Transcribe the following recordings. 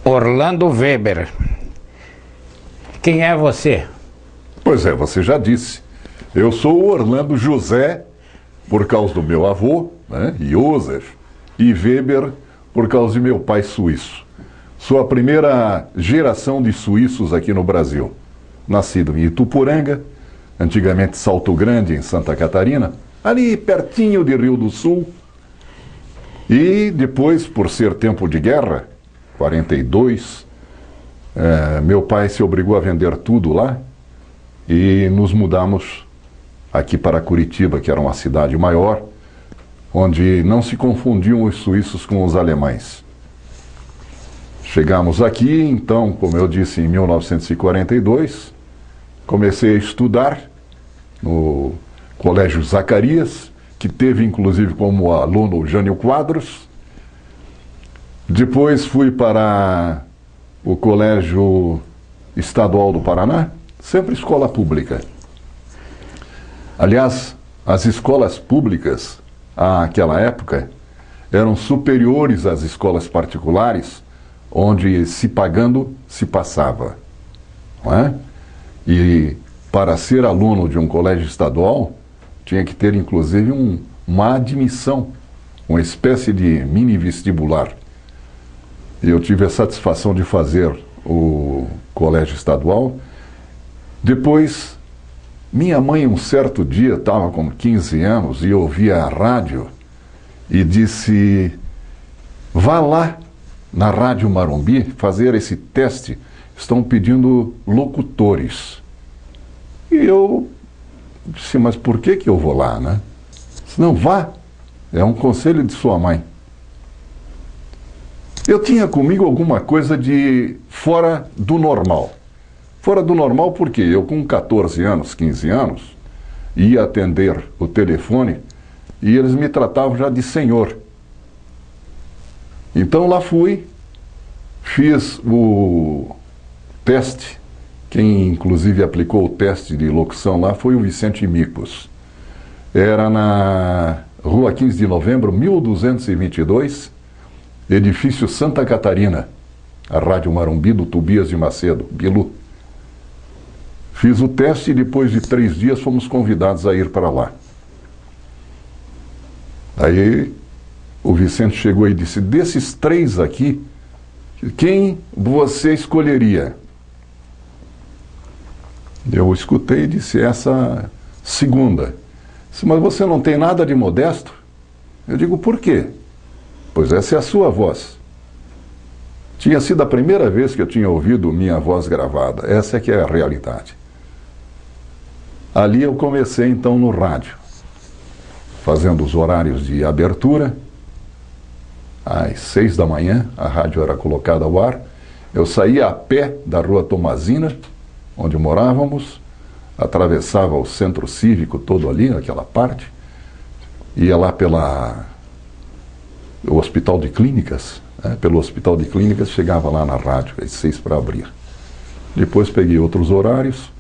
Orlando Weber. Quem é você? Pois é, você já disse. Eu sou o Orlando José, por causa do meu avô, né, Josef, e Weber, por causa de meu pai suíço. Sou a primeira geração de suíços aqui no Brasil. Nascido em Ituporanga, antigamente Salto Grande, em Santa Catarina, ali pertinho de Rio do Sul. E depois, por ser tempo de guerra, 42, meu pai se obrigou a vender tudo lá e nos mudamos aqui para Curitiba, que era uma cidade maior, onde não se confundiam os suíços com os alemães. Chegamos aqui, então, como eu disse, em 1942, comecei a estudar no Colégio Zacarias, que teve inclusive como aluno o Jânio Quadros. Depois fui para o Colégio Estadual do Paraná, sempre escola pública. Aliás, as escolas públicas, àquela época, eram superiores às escolas particulares, onde se pagando se passava. Não é? E para ser aluno de um colégio estadual, tinha que ter inclusive uma admissão, uma espécie de mini vestibular. Eu tive a satisfação de fazer o colégio estadual. Depois, minha mãe, um certo dia, estava com 15 anos e ouvia a rádio e disse: vá lá na Rádio Morumbi fazer esse teste, estão pedindo locutores. E eu disse: mas por que eu vou lá, né? Disse: não, vá, é um conselho de sua mãe. Eu tinha comigo alguma coisa de fora do normal. Fora do normal porque eu, com 14 anos, 15 anos, ia atender o telefone e eles me tratavam já de senhor. Então lá fui, fiz o teste. Quem inclusive aplicou o teste de locução lá foi o Vicente Micos. Era na Rua 15 de Novembro, 1222, edifício Santa Catarina, a Rádio Morumbi do Tobias de Macedo, Bilu. Fiz o teste e depois de 3 dias fomos convidados a ir para lá. Aí o Vicente chegou e disse: desses 3 aqui, quem você escolheria? Eu escutei e disse: essa segunda. Disse: mas você não tem nada de modesto? Eu digo: por quê? Pois essa é a sua voz. Tinha sido a primeira vez que eu tinha ouvido minha voz gravada. Essa é que é a realidade. Ali eu comecei então no rádio, fazendo os horários de abertura. Às 6 da manhã, a rádio era colocada ao ar. Eu saía a pé da Rua Tomazina, onde morávamos, atravessava o centro cívico todo ali, naquela parte, ia lá pelo Hospital de Clínicas, pelo Hospital de Clínicas, chegava lá na rádio, às 6 para abrir. Depois peguei outros horários,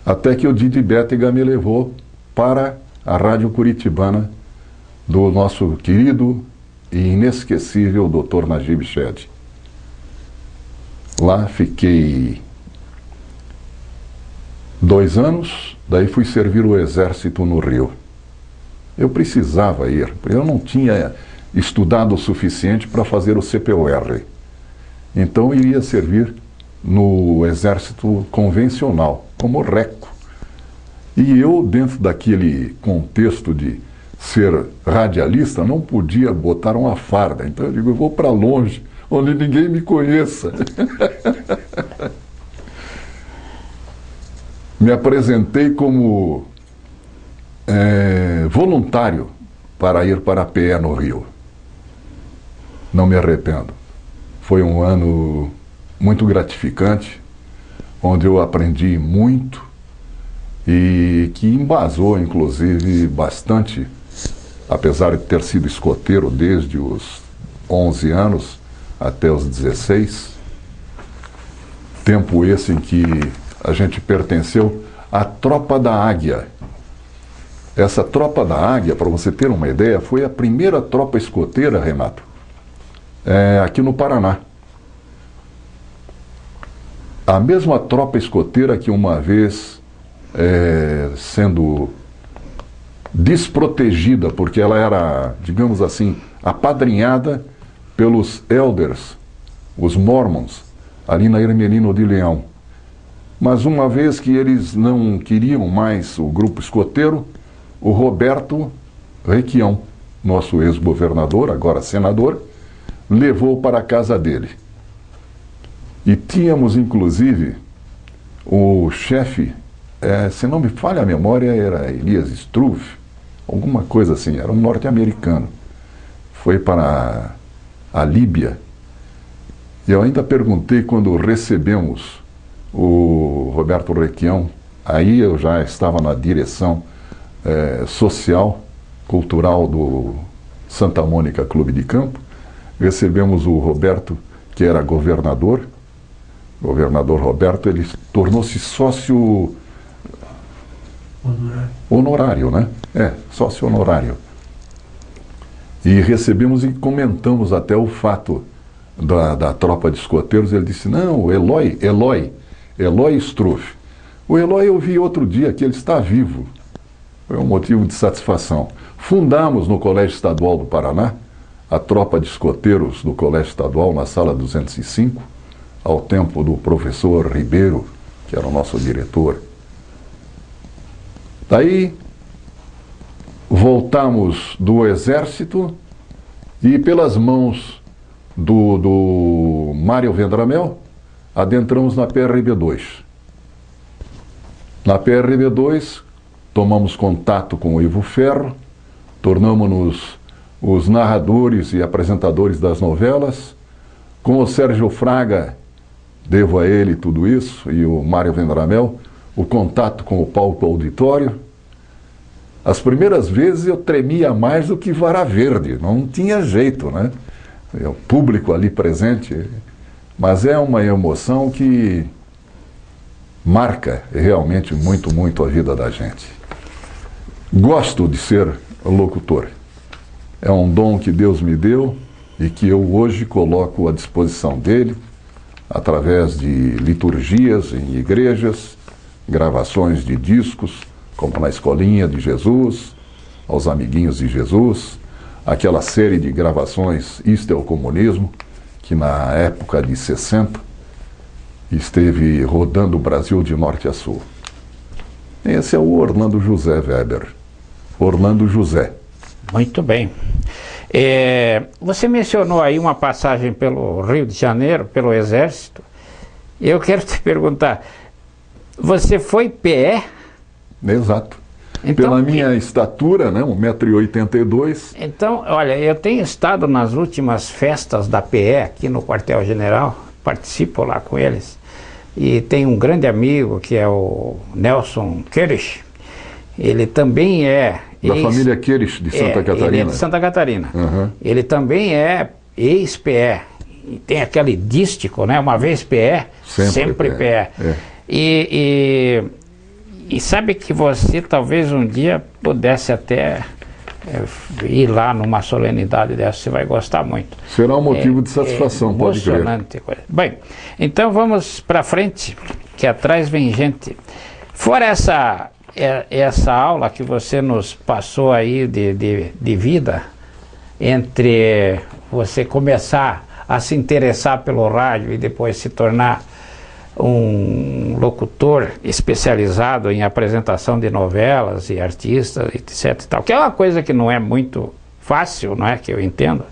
até que o Didi Bétega me levou para a Rádio Curitibana do nosso querido e inesquecível Dr. Najib Shed. Lá fiquei 2 anos, daí fui servir o exército no Rio. Eu precisava ir, porque eu não tinha estudado o suficiente para fazer o CPUR. Então eu iria servir no exército convencional, como reco. E eu, dentro daquele contexto de ser radialista, não podia botar uma farda. Então eu digo: eu vou para longe, onde ninguém me conheça. Me apresentei como voluntário para ir para a PE no Rio. Não me arrependo. Foi um ano muito gratificante, onde eu aprendi muito e que embasou, inclusive, bastante, apesar de ter sido escoteiro desde os 11 anos até os 16, tempo esse em que a gente pertenceu à Tropa da Águia. Essa Tropa da Águia, para você ter uma ideia, foi a primeira tropa escoteira, Renato, aqui no Paraná. a mesma tropa escoteira que uma vez, sendo desprotegida, porque ela era, digamos assim, apadrinhada pelos elders, os mormons, ali na Hermelino de Leão. Mas uma vez que eles não queriam mais o grupo escoteiro, o Roberto Requião, nosso ex-governador, agora senador, levou para a casa dele. E tínhamos, inclusive, o chefe, se não me falha a memória, era Elias Struve, alguma coisa assim, era um norte-americano. Foi para a Líbia. E eu ainda perguntei quando recebemos o Roberto Requião, aí eu já estava na direção social, cultural do Santa Mônica Clube de Campo. Recebemos o Roberto, que era governador Roberto, ele tornou-se sócio honorário, né? Sócio honorário. E recebemos e comentamos até o fato da tropa de escoteiros. Ele disse, não, Eloy Struve. O Eloy eu vi outro dia que ele está vivo. Foi um motivo de satisfação. Fundamos no Colégio Estadual do Paraná a tropa de escoteiros do Colégio Estadual na sala 205, ao tempo do professor Ribeiro, que era o nosso diretor. Daí voltamos do Exército e pelas mãos do Mário Vendramel adentramos na PRB2. Na PRB2 tomamos contato com o Ivo Ferro, tornamos-nos os narradores e apresentadores das novelas. Com o Sérgio Fraga, devo a ele tudo isso, e o Mário Vendramel, o contato com o palco auditório. As primeiras vezes eu tremia mais do que vara verde, não tinha jeito, né? O público ali presente, mas é uma emoção que marca realmente muito, muito a vida da gente. Gosto de ser locutor. É um dom que Deus me deu e que eu hoje coloco à disposição dele, através de liturgias em igrejas, gravações de discos, como na Escolinha de Jesus, aos Amiguinhos de Jesus, aquela série de gravações Isto é o Comunismo, que na época de 60 esteve rodando o Brasil de norte a sul. Esse é o Orlando José Weber. Orlando José. Muito bem. Você mencionou aí uma passagem pelo Rio de Janeiro, pelo Exército. Eu quero te perguntar, você foi PE? Exato. Então, pela minha estatura, né, 1,82 m. Então, olha, eu tenho estado nas últimas festas da PE aqui no quartel-general, participo lá com eles, e tem um grande amigo que é o Nelson Queires. Ele também é... Da família Queires, de Santa Catarina. Ele é de Santa Catarina. Uhum. Ele também é ex-PE. E tem aquele dístico, né? Uma vez PE, sempre PE. E sabe que você talvez um dia pudesse até ir lá numa solenidade dessa, você vai gostar muito. Será um motivo de satisfação, pode crer. Coisa. Bem, então vamos para frente, que atrás vem gente. Fora essa aula que você nos passou aí de vida, entre você começar a se interessar pelo rádio e depois se tornar um locutor especializado em apresentação de novelas e artistas, etc. e tal, que é uma coisa que não é muito fácil, não é, que eu entendo.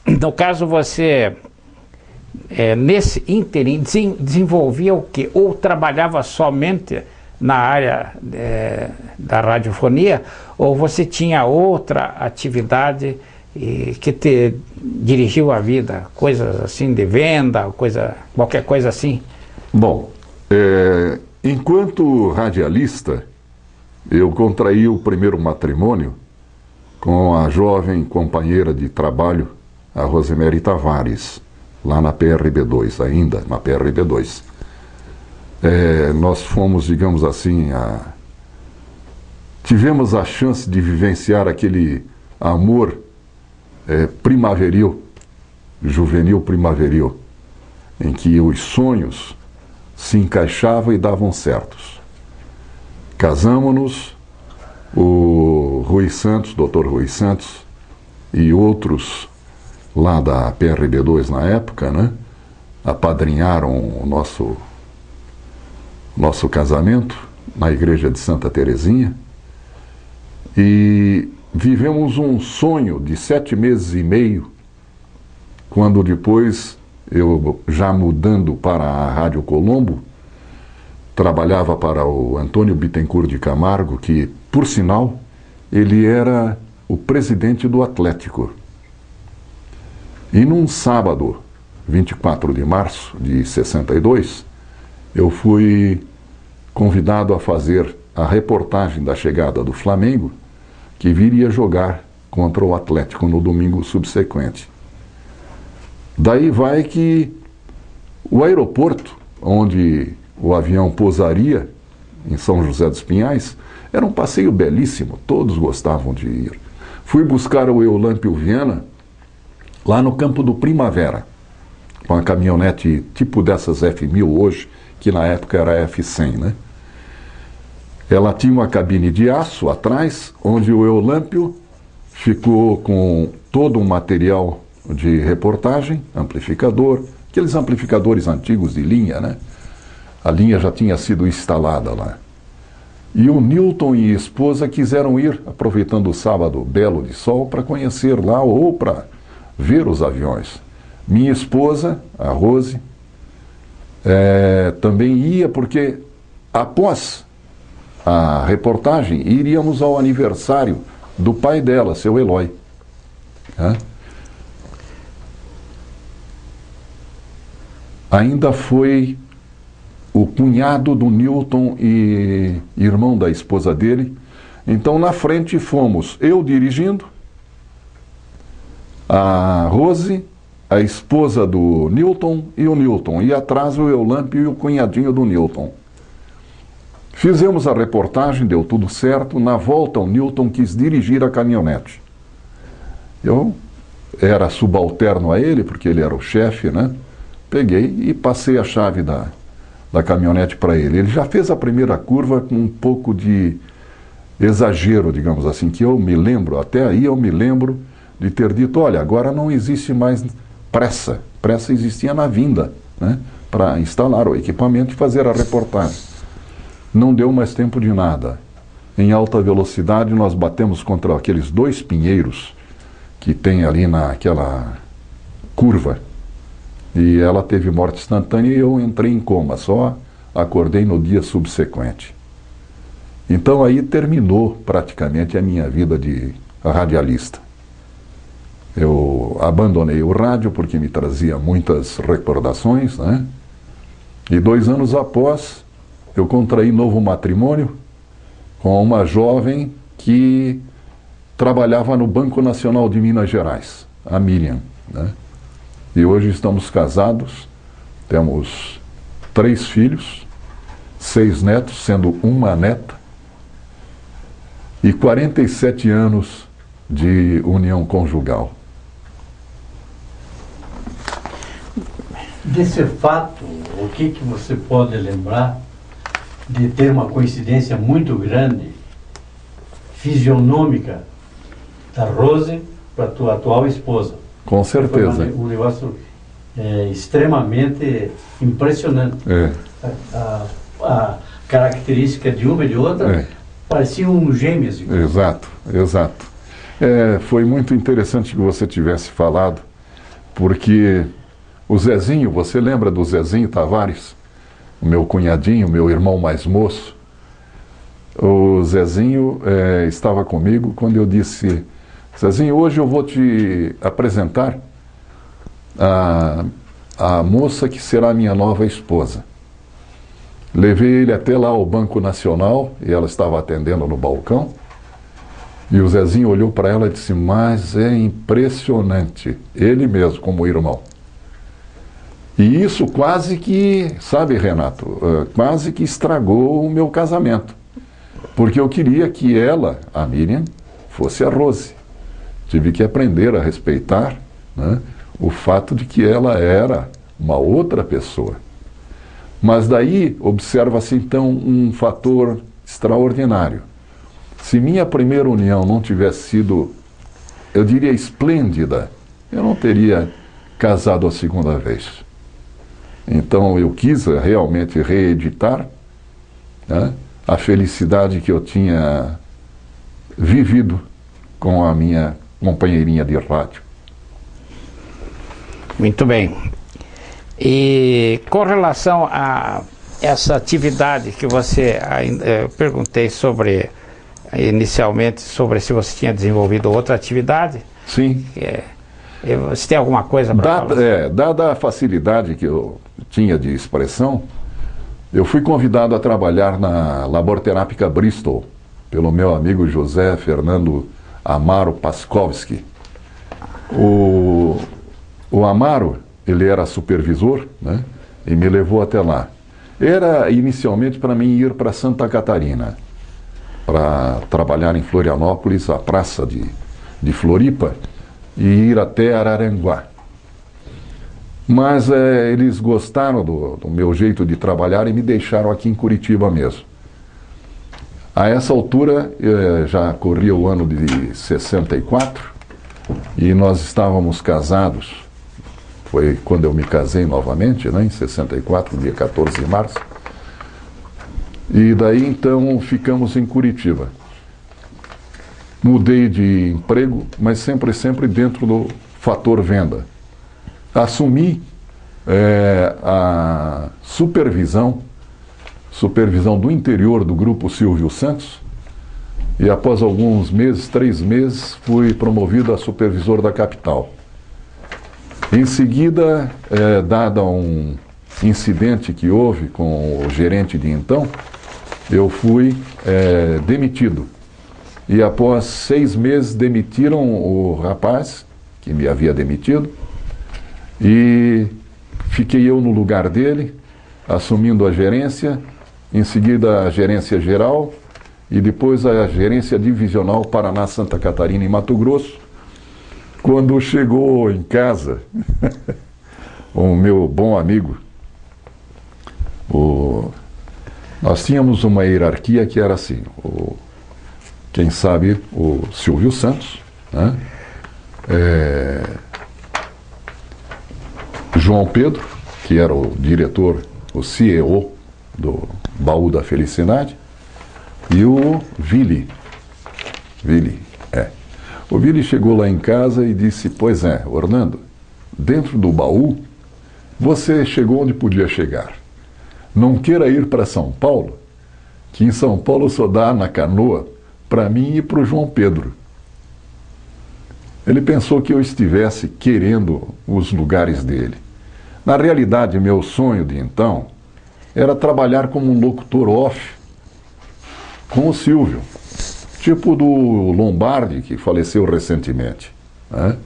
No caso, você nesse ínterim desenvolvia o quê? Ou trabalhava somente na área da radiofonia, ou você tinha outra atividade que te dirigiu a vida, coisas assim de venda, qualquer coisa assim? Bom, enquanto radialista, eu contraí o primeiro matrimônio com a jovem companheira de trabalho, a Rosemary Tavares, lá na PRB2, ainda na PRB2. Nós fomos, digamos assim, tivemos a chance de vivenciar aquele amor primaveril, juvenil primaveril. em que os sonhos se encaixavam e davam certos. Casamos-nos, o Rui Santos, Dr. Rui Santos, e outros lá da PRB2 na época, né, apadrinharam o nosso casamento na igreja de Santa Terezinha, e vivemos um sonho de 7 meses e meio, quando depois, eu já mudando para a Rádio Colombo, trabalhava para o Antônio Bittencourt de Camargo, que, por sinal, ele era o presidente do Atlético. E num sábado, 24 de março de 62, eu fui convidado a fazer a reportagem da chegada do Flamengo, que viria jogar contra o Atlético no domingo subsequente. Daí vai que o aeroporto, onde o avião pousaria, em São José dos Pinhais, era um passeio belíssimo, todos gostavam de ir. Fui buscar o Eulâmpio Viana lá no Campo do Primavera, com a caminhonete tipo dessas F1000 hoje, que na época era F100, né? Ela tinha uma cabine de aço atrás, onde o Eulâmpio ficou com todo um material de reportagem, amplificador, aqueles amplificadores antigos de linha, né? A linha já tinha sido instalada lá. E o Newton e a esposa quiseram ir, aproveitando o sábado belo de sol, para conhecer lá ou para ver os aviões. Minha esposa, a Rose, também ia, porque após a reportagem iríamos ao aniversário do pai dela, seu Eloy. Ainda foi o cunhado do Newton e irmão da esposa dele. Então, na frente fomos eu dirigindo, a Rose, a esposa do Newton e o Newton, e atrás o Eulâmpio e o cunhadinho do Newton. Fizemos a reportagem, deu tudo certo. Na volta, o Newton quis dirigir a caminhonete. Eu era subalterno a ele, porque ele era o chefe, né? Peguei e passei a chave da caminhonete para ele. Ele já fez a primeira curva com um pouco de exagero, digamos assim, que eu me lembro, até aí eu me lembro de ter dito, olha, agora não existe mais pressa. Pressa existia na vinda, né? Para instalar o equipamento e fazer a reportagem. Não deu mais tempo de nada. Em alta velocidade nós batemos contra aqueles 2 pinheiros que tem ali naquela curva. E ela teve morte instantânea e eu entrei em coma, só acordei no dia subsequente. Então aí terminou praticamente a minha vida de radialista. Eu abandonei o rádio porque me trazia muitas recordações, né? E 2 anos após, eu contraí novo matrimônio com uma jovem que trabalhava no Banco Nacional de Minas Gerais, a Miriam, né? E hoje estamos casados, temos 3 filhos, 6 netos, sendo uma neta, e 47 anos de união conjugal. Desse fato, o que você pode lembrar de ter uma coincidência muito grande, fisionômica, da Rose para a tua atual esposa? Com certeza. Foi um negócio extremamente impressionante. A característica de uma e de outra pareciam gêmeas. Exato, exato. Foi muito interessante que você tivesse falado, porque o Zezinho, você lembra do Zezinho Tavares? O meu cunhadinho, meu irmão mais moço. O Zezinho estava comigo quando eu disse, Zezinho, hoje eu vou te apresentar a moça que será minha nova esposa. Levei ele até lá ao Banco Nacional e ela estava atendendo no balcão. E o Zezinho olhou para ela e disse, mas é impressionante. Ele mesmo, como irmão. E isso quase que, sabe, Renato, quase que estragou o meu casamento. Porque eu queria que ela, a Miriam, fosse a Rose. Tive que aprender a respeitar, né, o fato de que ela era uma outra pessoa. Mas daí observa-se então um fator extraordinário. Se minha primeira união não tivesse sido, eu diria, esplêndida, eu não teria casado a segunda vez. Então eu quis realmente reeditar, né, a felicidade que eu tinha vivido com a minha companheirinha de rádio. Muito bem. E com relação a essa atividade que você, eu perguntei sobre, inicialmente, sobre se você tinha desenvolvido outra atividade. Sim. Você tem alguma coisa para falar? Dada a facilidade que eu tinha de expressão, eu fui convidado a trabalhar na Laborterápica Bristol, pelo meu amigo José Fernando Amaro Paskovski. O Amaro, ele era supervisor, né, e me levou até lá. Era inicialmente para mim ir para Santa Catarina, para trabalhar em Florianópolis, a praça de Floripa, e ir até Araranguá. Mas eles gostaram do meu jeito de trabalhar e me deixaram aqui em Curitiba mesmo. A essa altura, já corria o ano de 64, e nós estávamos casados. Foi quando eu me casei novamente, né, em 64, dia 14 de março. E daí então ficamos em Curitiba. Mudei de emprego, mas sempre dentro do fator venda. Assumi a supervisão do interior do Grupo Silvio Santos, e após alguns meses, 3 meses, fui promovido a supervisor da capital. Em seguida, dado um incidente que houve com o gerente de então, eu fui demitido. E após 6 meses demitiram o rapaz que me havia demitido, e fiquei eu no lugar dele, assumindo a gerência, em seguida a gerência geral e depois a gerência divisional Paraná, Santa Catarina e Mato Grosso. Quando chegou em casa, o meu bom amigo, nós tínhamos uma hierarquia que era assim, quem sabe o Silvio Santos, né? João Pedro, que era o diretor, o CEO do Baú da Felicidade, e o Vili. O Vili chegou lá em casa e disse: pois é, Orlando, dentro do baú, você chegou onde podia chegar. Não queira ir para São Paulo, que em São Paulo só dá na canoa para mim e para o João Pedro. Ele pensou que eu estivesse querendo os lugares dele. Na realidade, meu sonho de então era trabalhar como um locutor off com o Silvio, tipo do Lombardi, que faleceu recentemente, né?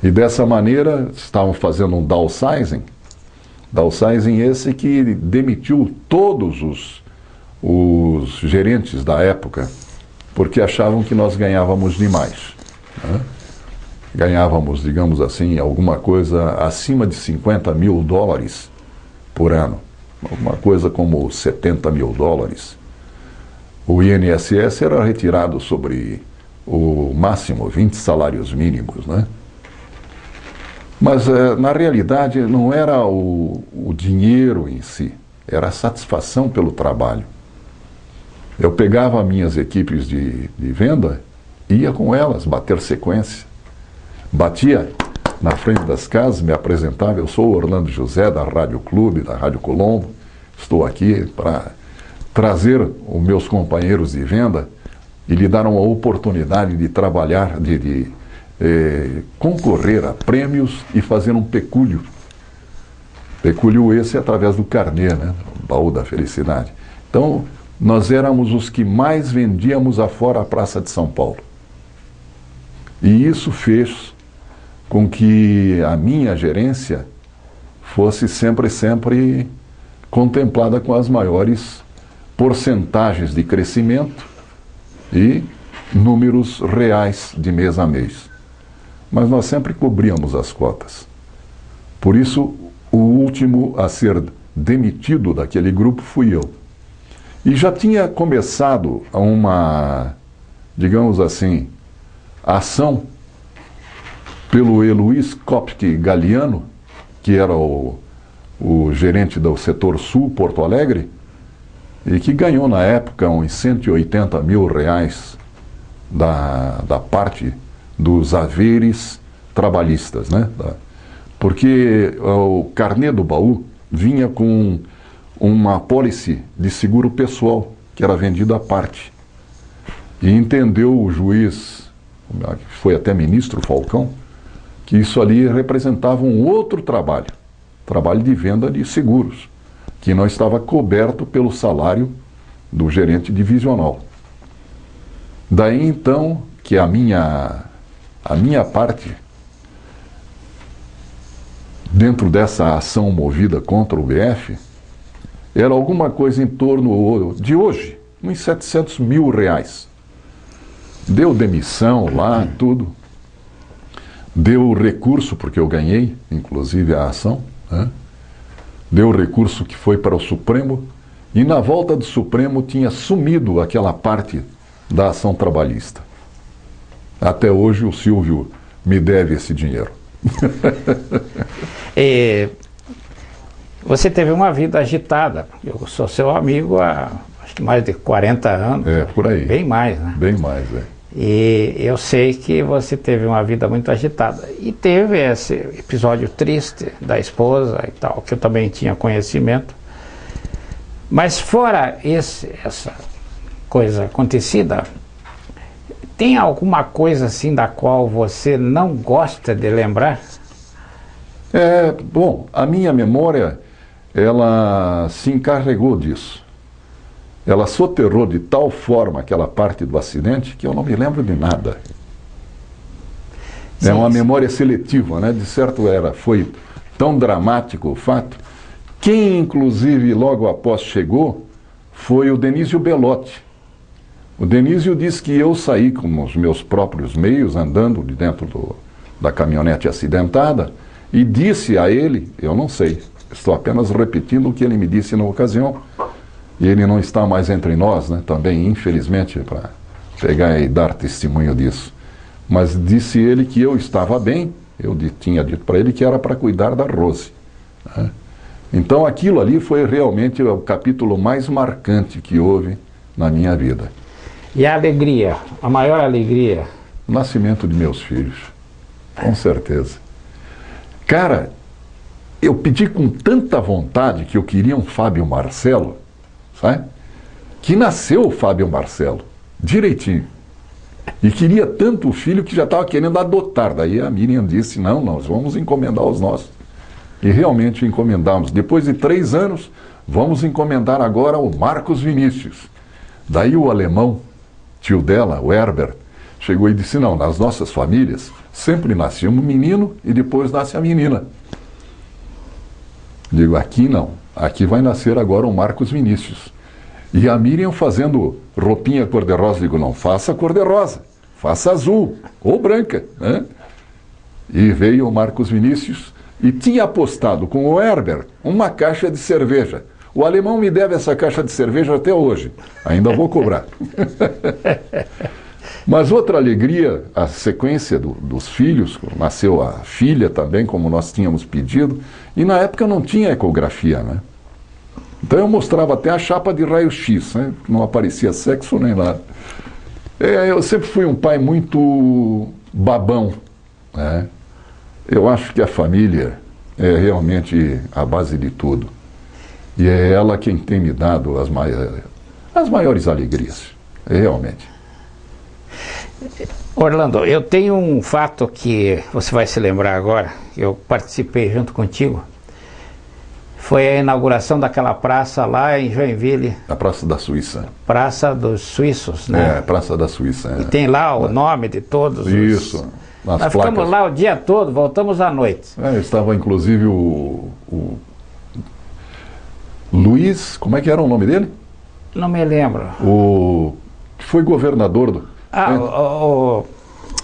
E dessa maneira estavam fazendo um downsizing esse que demitiu todos os gerentes da época, porque achavam que nós ganhávamos demais, né? Ganhávamos, digamos assim, alguma coisa acima de $50 mil por ano, alguma coisa como $70 mil. O INSS era retirado sobre o máximo 20 salários mínimos, né? Mas na realidade não era o dinheiro em si, era a satisfação pelo trabalho. Eu pegava minhas equipes de venda, ia com elas bater sequência. Batia na frente das casas, me apresentava: eu sou o Orlando José, da Rádio Clube, da Rádio Colombo, estou aqui para trazer os meus companheiros de venda e lhe dar uma oportunidade de trabalhar, de concorrer a prêmios e fazer um pecúlio. Pecúlio esse através do carnê, né? O Baú da Felicidade. Então, nós éramos os que mais vendíamos afora a Praça de São Paulo. E isso fez com que a minha gerência fosse sempre contemplada com as maiores porcentagens de crescimento e números reais de mês a mês. Mas nós sempre cobríamos as cotas. Por isso, o último a ser demitido daquele grupo fui eu. E já tinha começado uma, digamos assim, ação pelo Eluiz Kopke Galiano, que era o gerente do setor sul, Porto Alegre, e que ganhou na época uns 180 mil reais da parte dos haveres trabalhistas, né? Porque o carnê do baú vinha com uma apólice de seguro pessoal, que era vendida à parte. E entendeu o juiz, que foi até ministro Falcão, que isso ali representava um outro trabalho de venda de seguros, que não estava coberto pelo salário do gerente divisional. Daí então que a minha parte, dentro dessa ação movida contra o BF, era alguma coisa em torno de hoje, uns 700 mil reais. Deu demissão lá, tudo. Deu recurso, porque eu ganhei, inclusive, a ação, né? Deu recurso que foi para o Supremo, e na volta do Supremo tinha sumido aquela parte da ação trabalhista. Até hoje o Silvio me deve esse dinheiro. Você teve uma vida agitada. Eu sou seu amigo há acho que mais de 40 anos. É, por aí. Bem mais, né? Bem mais, é. E eu sei que você teve uma vida muito agitada. E teve esse episódio triste da esposa e tal, que eu também tinha conhecimento. Mas fora essa coisa acontecida, tem alguma coisa assim da qual você não gosta de lembrar? Bom, a minha memória, ela se encarregou disso. Ela soterrou de tal forma aquela parte do acidente que eu não me lembro de nada. Sim, é uma sim. memória seletiva, né? De certo foi tão dramático o fato. Quem, inclusive, logo após chegou, foi o Denísio Belotti. O Denísio disse que eu saí com os meus próprios meios, andando de dentro da caminhonete acidentada, e disse a ele, eu não sei, estou apenas repetindo o que ele me disse na ocasião, e ele não está mais entre nós, né? Também, infelizmente, para pegar e dar testemunho disso. Mas disse ele que eu estava bem, eu tinha dito para ele que era para cuidar da Rose, né? Então aquilo ali foi realmente o capítulo mais marcante que houve na minha vida. E a alegria, a maior alegria? O nascimento de meus filhos, com certeza. Cara, eu pedi com tanta vontade que eu queria um Fábio Marcelo, sabe? Que nasceu o Fábio Marcelo, direitinho. E queria tanto o filho que já estava querendo adotar. Daí a Miriam disse, não, nós vamos encomendar os nossos. E realmente encomendamos. Depois de 3 anos, vamos encomendar agora o Marcos Vinícius. Daí o alemão, tio dela, o Herbert, chegou e disse, não, nas nossas famílias sempre nascia um menino e depois nasce a menina. Digo, aqui não, aqui vai nascer agora o Marcos Vinícius. E a Miriam fazendo roupinha cor-de-rosa, digo, não faça cor-de-rosa, faça azul ou branca, né? E veio o Marcos Vinícius e tinha apostado com o Herbert uma caixa de cerveja. O alemão me deve essa caixa de cerveja até hoje, ainda vou cobrar. Mas outra alegria, a sequência dos filhos, nasceu a filha também, como nós tínhamos pedido, e na época não tinha ecografia, né? Então eu mostrava até a chapa de raio-x, né? Não aparecia sexo nem nada. Eu sempre fui um pai muito babão, né? Eu acho que a família é realmente a base de tudo. E é ela quem tem me dado as maiores alegrias, realmente. Orlando, eu tenho um fato que você vai se lembrar agora, eu participei junto contigo. Foi a inauguração daquela praça lá em Joinville. A Praça da Suíça. Praça dos Suíços, né? Praça da Suíça. E tem lá o nome de todos. Isso. Nós ficamos lá o dia todo, voltamos à noite. Estava inclusive o Luiz, como é que era o nome dele? Não me lembro. Que foi governador do...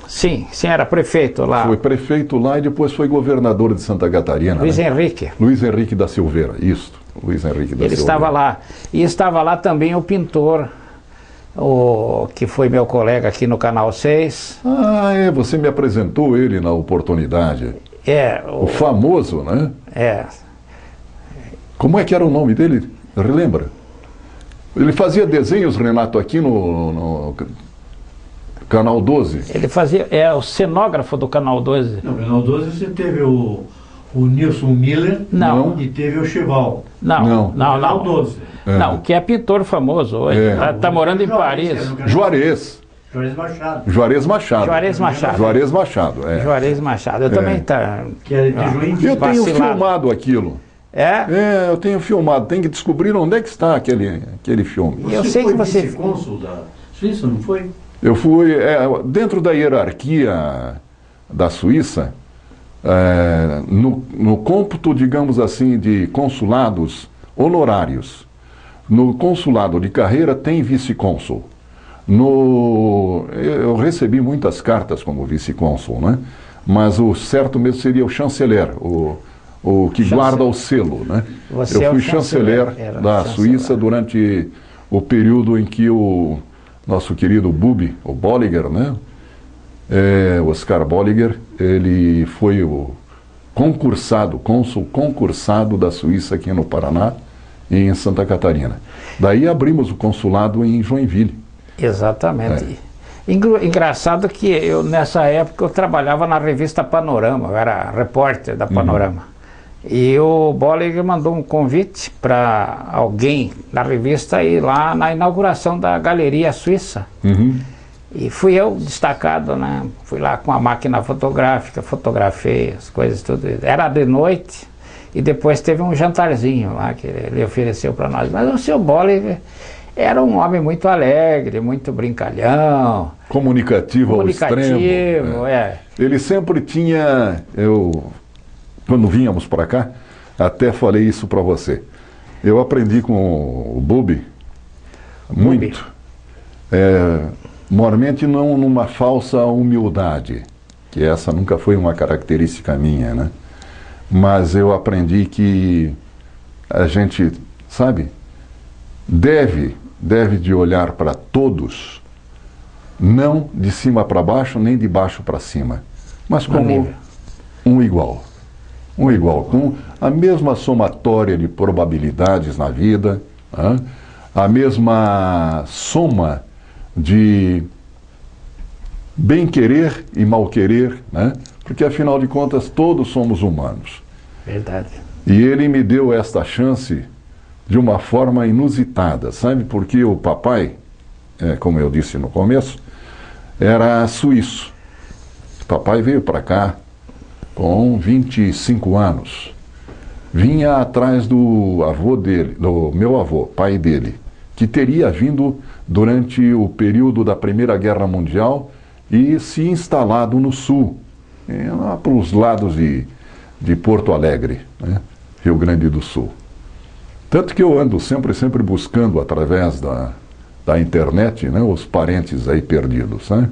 Sim, sim, era prefeito lá. Foi prefeito lá e depois foi governador de Santa Catarina. Luiz né? Henrique. Luiz Henrique da Silveira, isso. Luiz Henrique da Ele Silveira. estava lá. E estava lá também o pintor, que foi meu colega aqui no Canal 6. Ah, você me apresentou ele na oportunidade. O O famoso, né? Como é que era o nome dele? Relembra? Ele fazia desenhos, Renato, aqui no Canal 12. Ele fazia, o cenógrafo do Canal 12. No Canal 12 você teve o Nilson Miller. Não. E teve o Chival. Não. Canal 12. Não, que é pintor famoso hoje. Tá morando em Paris. Juarez. Juarez Machado. Juarez Machado. Juarez Machado. Juarez Machado, é. Juarez Machado. Eu também tá. Que é de Joinville. Eu tenho Vacilado. filmado aquilo. Eu tenho filmado. Tem que descobrir onde é que está aquele filme. Eu sei que você. Você foi vice-cônsul da Suíça, não foi? Eu fui, dentro da hierarquia da Suíça, no cômputo, digamos assim, de consulados honorários. No consulado de carreira tem vice-cônsul. Eu recebi muitas cartas como vice-cônsul, né? Mas o certo mesmo seria o chanceler, o que guarda o selo, né? Eu fui chanceler da Suíça durante o período em que o nosso querido Bubi, o Bolliger, né? Oscar Bolliger, ele foi o cônsul concursado da Suíça aqui no Paraná e em Santa Catarina. Daí abrimos o consulado em Joinville. Exatamente. Engraçado que nessa época eu trabalhava na revista Panorama, eu era repórter da Panorama. E o Bolliger mandou um convite para alguém da revista ir lá na inauguração da Galeria Suíça. E fui eu destacado, né? Fui lá com a máquina fotográfica, fotografei as coisas tudo. Era de noite e depois teve um jantarzinho lá que ele ofereceu para nós. Mas o seu Bolliger era um homem muito alegre, muito brincalhão. Comunicativo ao extremo. Ele sempre tinha... Quando vínhamos para cá, até falei isso para você. Eu aprendi com o Bubi muito. Mormente não numa falsa humildade, que essa nunca foi uma característica minha, né? Mas eu aprendi que a gente, sabe, deve de olhar para todos, não de cima para baixo, nem de baixo para cima, mas como um igual. Um igual, com a mesma somatória de probabilidades na vida, a mesma soma de bem-querer e mal-querer, né? Porque afinal de contas todos somos humanos. Verdade. E ele me deu esta chance de uma forma inusitada, sabe? Porque o papai, como eu disse no começo, era suíço. O papai veio para cá com 25 anos. Vinha atrás do avô dele, do meu avô, pai dele, que teria vindo durante o período da Primeira Guerra Mundial e se instalado no sul, lá para os lados de Porto Alegre, né? Rio Grande do Sul. Tanto que eu ando sempre buscando através da internet, né, os parentes aí perdidos, né?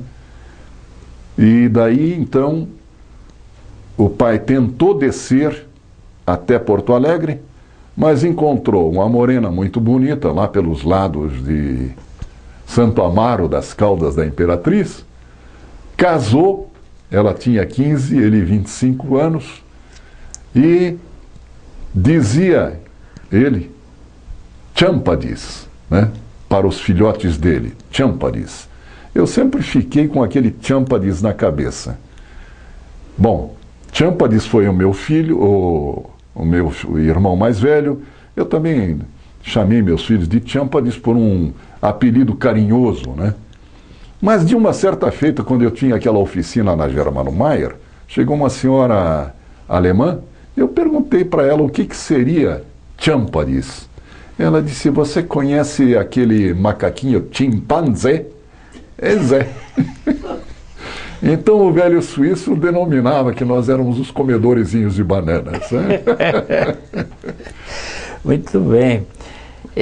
E daí então o pai tentou descer até Porto Alegre, mas encontrou uma morena muito bonita lá pelos lados de Santo Amaro das Caldas da Imperatriz, casou, ela tinha 15, ele 25 anos, e dizia ele, Champadis, né, para os filhotes dele, Champadis. Eu sempre fiquei com aquele Champadis na cabeça. Bom, Champadis foi o meu filho, o meu irmão mais velho. Eu também chamei meus filhos de Champadis por um apelido carinhoso, né? Mas de uma certa feita, quando eu tinha aquela oficina na Germano Mayer, chegou uma senhora alemã, eu perguntei para ela o que seria Champadis. Ela disse, você conhece aquele macaquinho chimpanzé? É Zé. Então o velho suíço denominava que nós éramos os comedorezinhos de bananas. Né? Muito bem.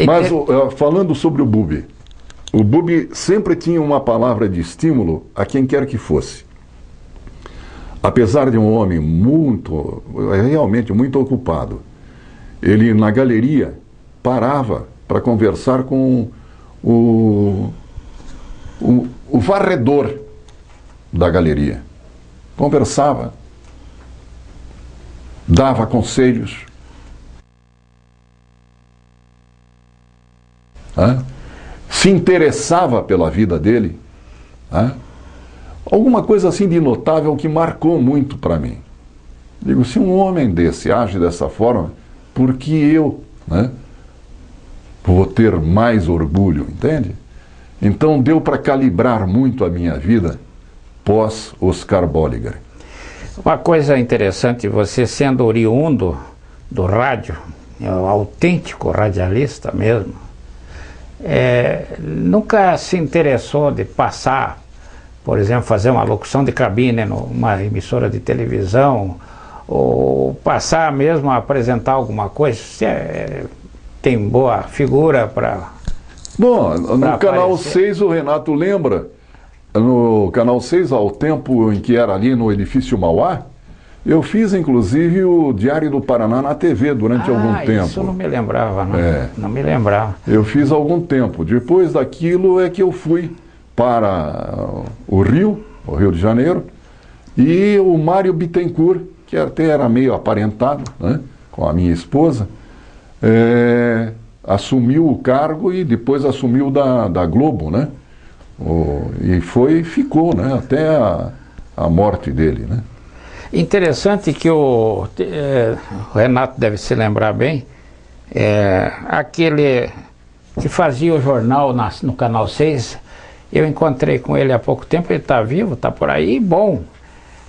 Mas falando sobre o Bubi sempre tinha uma palavra de estímulo a quem quer que fosse. apesar de um homem realmente muito ocupado, ele na galeria parava para conversar com o varredor da galeria. Conversava, dava conselhos. Se interessava pela vida dele. Alguma coisa assim de notável que marcou muito para mim. Digo, se um homem desse age dessa forma, por que eu vou ter mais orgulho, entende? Então deu para calibrar muito a minha vida pós Oscar Bolliger. Uma coisa interessante, você sendo oriundo do rádio, autêntico radialista mesmo, nunca se interessou de passar, por exemplo, fazer uma locução de cabine numa emissora de televisão, ou passar mesmo a apresentar alguma coisa? Você tem boa figura para... Bom, no Canal 6 o Renato lembra, no Canal 6, ao tempo em que era ali no edifício Mauá, eu fiz inclusive o Diário do Paraná na TV durante algum tempo. Isso não me lembrava, não. Não me lembrava. Eu fiz há algum tempo. Depois daquilo é que eu fui para o Rio de Janeiro, e o Mário Bittencourt, que até era meio aparentado, com a minha esposa, assumiu o cargo e depois assumiu da Globo, e ficou, até a morte dele, Interessante que o Renato deve se lembrar bem, aquele que fazia o jornal no Canal 6, eu encontrei com ele há pouco tempo, ele está vivo, está por aí, bom.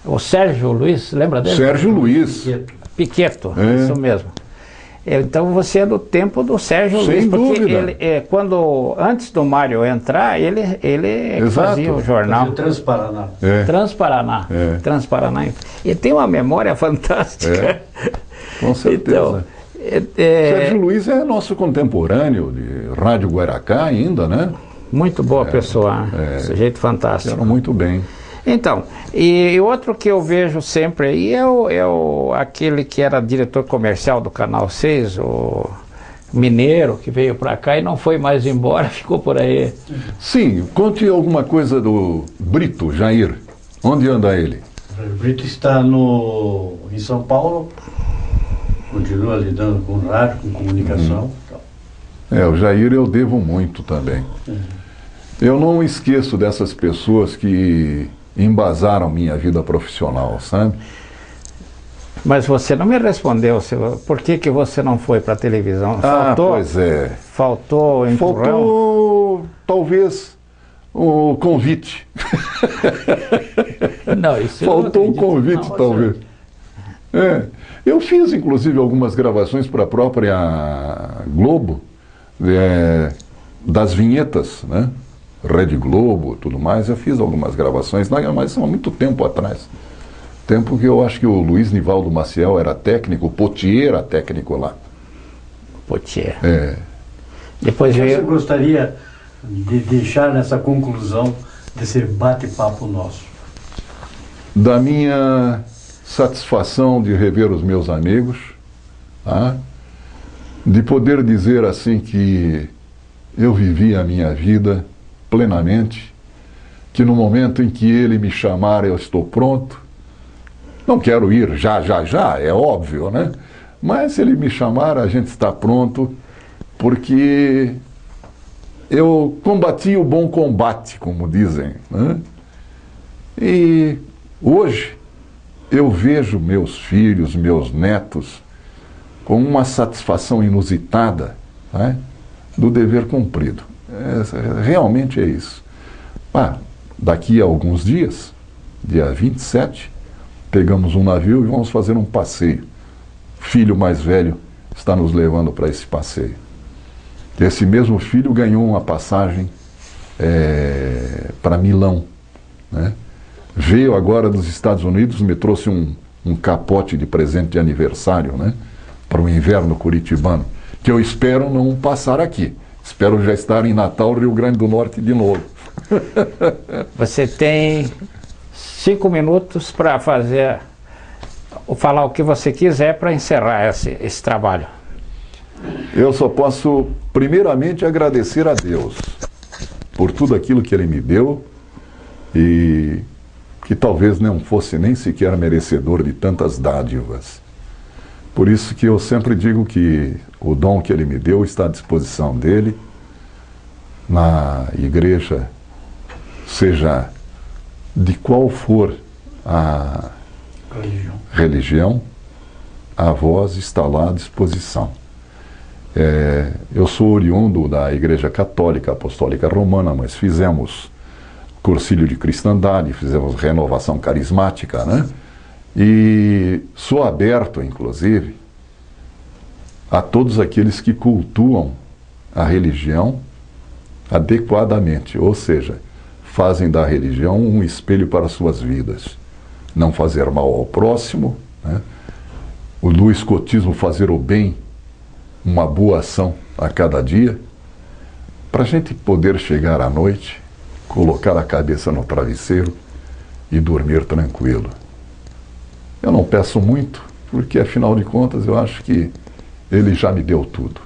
O Sérgio Luiz, lembra dele? Sérgio Luiz. Piqueto, isso mesmo. Então você é do tempo do Sérgio Luiz, porque ele, antes do Mário entrar, ele fazia o jornal. Fazia o Transparaná. Transparaná. Transparaná. E tem uma memória fantástica. Com certeza. Então, Sérgio Luiz é nosso contemporâneo de Rádio Guaracá ainda, Muito boa pessoa, sujeito fantástico. Era muito bem. Então, e outro que eu vejo sempre aí é aquele que era diretor comercial do Canal 6, o mineiro, que veio para cá e não foi mais embora, ficou por aí. Sim, conte alguma coisa do Brito, Jair. Onde anda ele? O Brito está em São Paulo, continua lidando com rádio, com comunicação. O Jair eu devo muito também. Eu não esqueço dessas pessoas que embasaram minha vida profissional, sabe? Mas você não me respondeu, por que você não foi para a televisão? Faltou, pois é. Faltou empurrão? Faltou, talvez, o convite. Não, isso faltou um convite, talvez. Eu fiz, inclusive, algumas gravações para a própria Globo, das vinhetas, Rede Globo, tudo mais. Eu fiz algumas gravações, mas há muito tempo atrás. Tempo que eu acho que o Luiz Nivaldo Maciel era técnico, o Potier era técnico lá. Potier. Depois você gostaria de deixar nessa conclusão desse bate-papo nosso? Da minha satisfação de rever os meus amigos, de poder dizer assim que eu vivi a minha vida plenamente, que no momento em que ele me chamar eu estou pronto. Não quero ir já, é óbvio, Mas se ele me chamar, a gente está pronto, porque eu combati o bom combate, como dizem, E hoje eu vejo meus filhos, meus netos, com uma satisfação inusitada, do dever cumprido. Realmente é isso. Daqui a alguns dias, dia 27, pegamos um navio e vamos fazer um passeio. O filho mais velho está nos levando para esse passeio. Esse mesmo filho ganhou uma passagem para Milão. Veio agora dos Estados Unidos, me trouxe um capote de presente de aniversário, para o inverno curitibano, que eu espero não passar aqui. Espero já estar em Natal, Rio Grande do Norte de novo. Você tem 5 minutos para falar o que você quiser para encerrar esse trabalho. Eu só posso, primeiramente, agradecer a Deus por tudo aquilo que Ele me deu e que talvez não fosse nem sequer merecedor de tantas dádivas. Por isso que eu sempre digo que o dom que Ele me deu está à disposição dEle, na igreja, seja de qual for a religião, a voz está lá à disposição. Eu sou oriundo da Igreja Católica Apostólica Romana, mas fizemos cursilho de cristandade, fizemos renovação carismática, né? E sou aberto, inclusive, a todos aqueles que cultuam a religião adequadamente, ou seja, fazem da religião um espelho para suas vidas. Não fazer mal ao próximo, né? Do escotismo fazer o bem, uma boa ação a cada dia, para a gente poder chegar à noite, colocar a cabeça no travesseiro e dormir tranquilo. Eu não peço muito, porque afinal de contas eu acho que Ele já me deu tudo.